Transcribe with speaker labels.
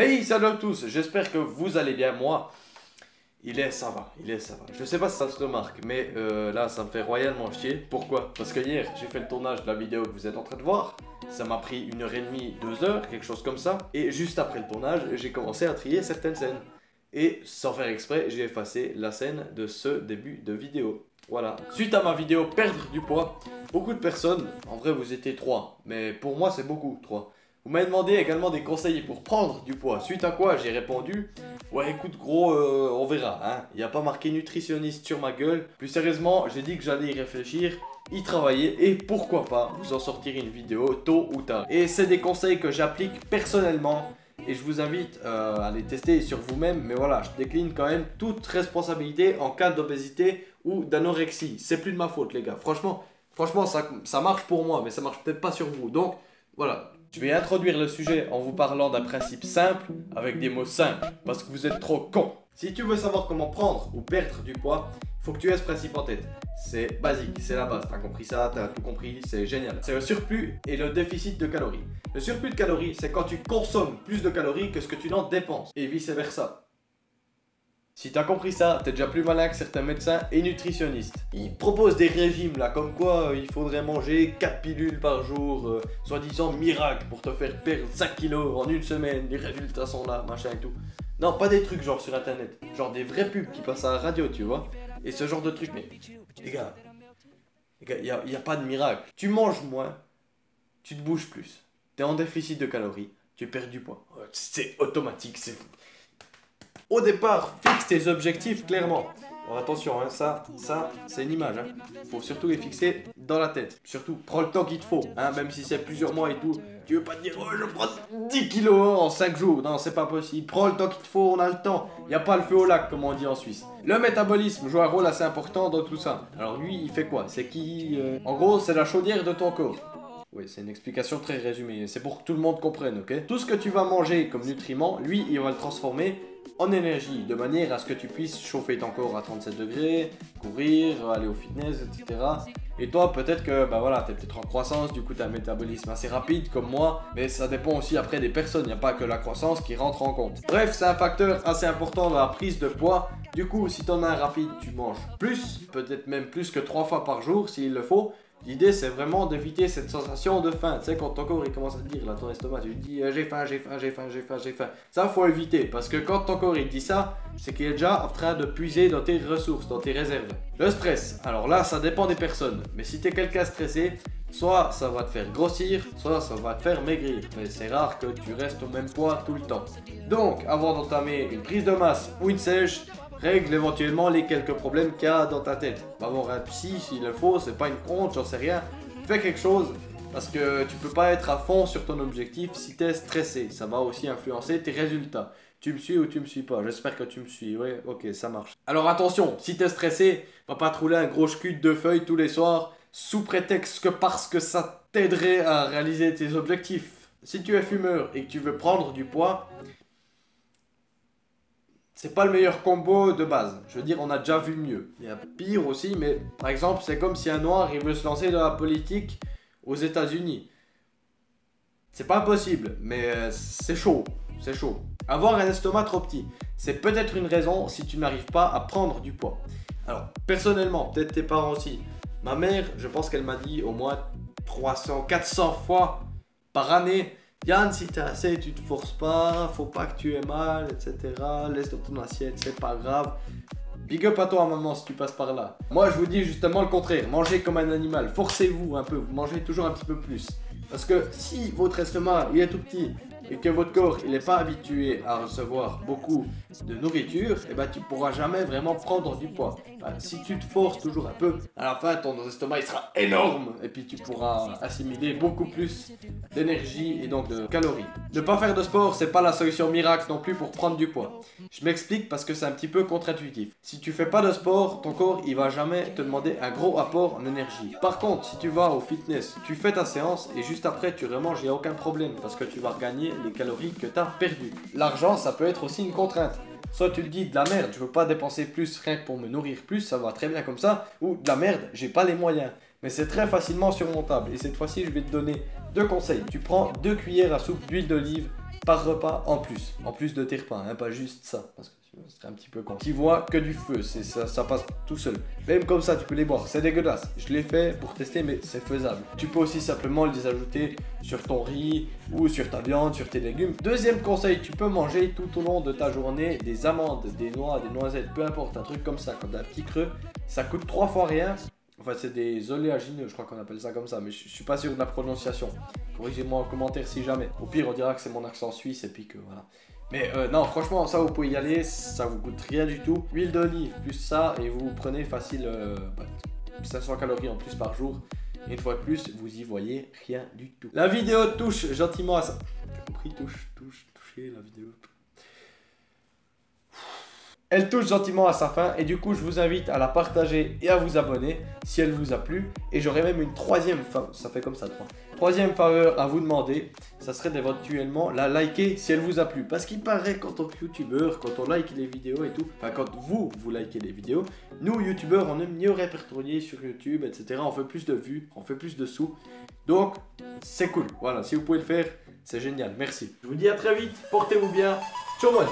Speaker 1: Hey, salut à tous, j'espère que vous allez bien. Moi, ça va. Je sais pas si ça se remarque, mais là, ça me fait royalement chier. Pourquoi? Parce que hier, j'ai fait le tournage de la vidéo que vous êtes en train de voir. Ça m'a pris 1h30, 2h, quelque chose comme ça. Et juste après le tournage, j'ai commencé à trier certaines scènes. Et sans faire exprès, j'ai effacé la scène de ce début de vidéo. Voilà. Suite à ma vidéo perdre du poids, beaucoup de personnes, en vrai vous étiez 3, mais pour moi c'est beaucoup 3. Vous m'avez demandé également des conseils pour prendre du poids, suite à quoi j'ai répondu ouais écoute gros, on verra, hein. Il n'y a pas marqué nutritionniste sur ma gueule. Plus sérieusement, j'ai dit que j'allais y réfléchir, y travailler et pourquoi pas vous en sortir une vidéo tôt ou tard. Et c'est des conseils que j'applique personnellement et je vous invite à les tester sur vous-même. Mais voilà, je décline quand même toute responsabilité en cas d'obésité ou d'anorexie. C'est plus de ma faute les gars, franchement ça marche pour moi mais ça marche peut-être pas sur vous. Donc voilà. Je vais introduire le sujet en vous parlant d'un principe simple, avec des mots simples, parce que vous êtes trop cons. Si tu veux savoir comment prendre ou perdre du poids, il faut que tu aies ce principe en tête. C'est basique, c'est la base, t'as compris ça, t'as tout compris, c'est génial. C'est le surplus et le déficit de calories. Le surplus de calories, c'est quand tu consommes plus de calories que ce que tu n'en dépenses, et vice versa. Si t'as compris ça, t'es déjà plus malin que certains médecins et nutritionnistes. Ils proposent des régimes là, comme quoi il faudrait manger 4 pilules par jour, soi-disant miracle pour te faire perdre 5 kilos en une semaine, les résultats sont là, machin et tout. Non, pas des trucs genre sur internet, genre des vrais pubs qui passent à la radio, tu vois. Et ce genre de trucs, mais les gars, y a pas de miracle. Tu manges moins, tu te bouges plus, t'es en déficit de calories, tu perds du poids. C'est automatique, c'est... Au départ, fixe tes objectifs clairement. Alors attention, hein, ça c'est une image. Hein. Faut surtout les fixer dans la tête. Surtout, prends le temps qu'il te faut, hein, même si c'est plusieurs mois et tout. Tu veux pas te dire, oh, je prends 10 kilos en 5 jours. Non, c'est pas possible. Prends le temps qu'il te faut, on a le temps. Y a pas le feu au lac, comme on dit en Suisse. Le métabolisme joue un rôle assez important dans tout ça. Alors lui, il fait quoi? C'est qui En gros, c'est la chaudière de ton corps. Oui, c'est une explication très résumée. C'est pour que tout le monde comprenne, ok? Tout ce que tu vas manger comme nutriments, lui, il va le transformer en énergie, de manière à ce que tu puisses chauffer ton corps à 37 degrés, courir, aller au fitness, etc. Et toi, peut-être que, bah voilà, t'es peut-être en croissance, du coup t'as un métabolisme assez rapide comme moi, mais ça dépend aussi après des personnes, il n'y a pas que la croissance qui rentre en compte. Bref, c'est un facteur assez important dans la prise de poids. Du coup, si t'en as un rapide, tu manges plus, peut-être même plus que 3 fois par jour s'il le faut. L'idée c'est vraiment d'éviter cette sensation de faim. Tu sais, quand ton corps il commence à te dire, là, ton estomac, tu te dis j'ai faim. Ça faut éviter parce que quand ton corps il dit ça, c'est qu'il est déjà en train de puiser dans tes ressources, dans tes réserves. Le stress, alors là ça dépend des personnes. Mais si t'es quelqu'un stressé, soit ça va te faire grossir, soit ça va te faire maigrir. Mais c'est rare que tu restes au même poids tout le temps. Donc avant d'entamer une prise de masse ou une sèche, règle éventuellement les quelques problèmes qu'il y a dans ta tête. Va voir un psy s'il le faut, c'est pas une honte, j'en sais rien. Fais quelque chose parce que tu peux pas être à fond sur ton objectif si t'es stressé. Ça va aussi influencer tes résultats. Tu me suis ou tu me suis pas? J'espère que tu me suis. Ouais, ok, ça marche. Alors attention, si t'es stressé, va pas te rouler un gros scud de feuilles tous les soirs sous prétexte que parce que ça t'aiderait à réaliser tes objectifs. Si tu es fumeur et que tu veux prendre du poids, c'est pas le meilleur combo de base. Je veux dire, on a déjà vu mieux. Il y a pire aussi, mais par exemple, c'est comme si un noir il veut se lancer dans la politique aux États-Unis. C'est pas impossible, mais c'est chaud. C'est chaud. Avoir un estomac trop petit, c'est peut-être une raison si tu n'arrives pas à prendre du poids. Alors, personnellement, peut-être tes parents aussi. Ma mère, je pense qu'elle m'a dit au moins 300, 400 fois par année. Yann, si t'es assez, tu te forces pas, faut pas que tu aies mal, etc. Laisse dans ton assiette, c'est pas grave. Big up à toi, maman, si tu passes par là. Moi, je vous dis justement le contraire. Mangez comme un animal. Forcez-vous un peu. Vous mangez toujours un petit peu plus. Parce que si votre estomac il est tout petit et que votre corps il n'est pas habitué à recevoir beaucoup de nourriture, et ben tu pourras jamais vraiment prendre du poids. Si tu te forces toujours un peu, à la fin ton estomac il sera énorme et puis tu pourras assimiler beaucoup plus d'énergie et donc de calories. Ne pas faire de sport, c'est pas la solution miracle non plus pour prendre du poids. Je m'explique parce que c'est un petit peu contre-intuitif. Si tu fais pas de sport, ton corps il va jamais te demander un gros apport en énergie. Par contre, si tu vas au fitness, tu fais ta séance et juste après tu remanges, il n'y a aucun problème parce que tu vas regagner les calories que tu as perdues. L'argent, ça peut être aussi une contrainte. Soit tu te dis de la merde, je veux pas dépenser plus rien que pour me nourrir plus, ça va très bien comme ça, ou de la merde, j'ai pas les moyens. Mais c'est très facilement surmontable et cette fois-ci je vais te donner 2 conseils. Tu prends 2 cuillères à soupe d'huile d'olive par repas en plus de tes repas, hein, pas juste ça, parce que ce serait un petit peu con. Tu vois que du feu, ça passe tout seul. Même comme ça, tu peux les boire, c'est dégueulasse. Je l'ai fait pour tester, mais c'est faisable. Tu peux aussi simplement les ajouter sur ton riz ou sur ta viande, sur tes légumes. Deuxième conseil, tu peux manger tout au long de ta journée des amandes, des noix, des noisettes, peu importe, un truc comme ça, quand t'as un petit creux, ça coûte 3 fois rien. Enfin, c'est des oléagineux, je crois qu'on appelle ça comme ça, mais je suis pas sûr de la prononciation. Corrigez-moi en commentaire si jamais. Au pire, on dira que c'est mon accent suisse et puis que voilà. Mais non, franchement, ça vous pouvez y aller, ça vous coûte rien du tout. Huile d'olive plus ça et vous prenez facile 500 calories en plus par jour. Et une fois de plus, vous y voyez rien du tout. La vidéo touche gentiment à ça. T'as compris? Toucher la vidéo. Elle touche gentiment à sa fin et du coup je vous invite à la partager et à vous abonner si elle vous a plu. Et j'aurais même une troisième faveur, ça fait comme ça 3. Troisième faveur à vous demander, ça serait d'éventuellement la liker si elle vous a plu. Parce qu'il paraît qu'en tant que youtubeur, quand on like les vidéos et tout, enfin quand vous likez les vidéos, nous youtubeurs on est mieux répertoriés sur YouTube, etc. On fait plus de vues, on fait plus de sous. Donc c'est cool, voilà, si vous pouvez le faire, c'est génial, merci. Je vous dis à très vite, portez-vous bien, ciao moi.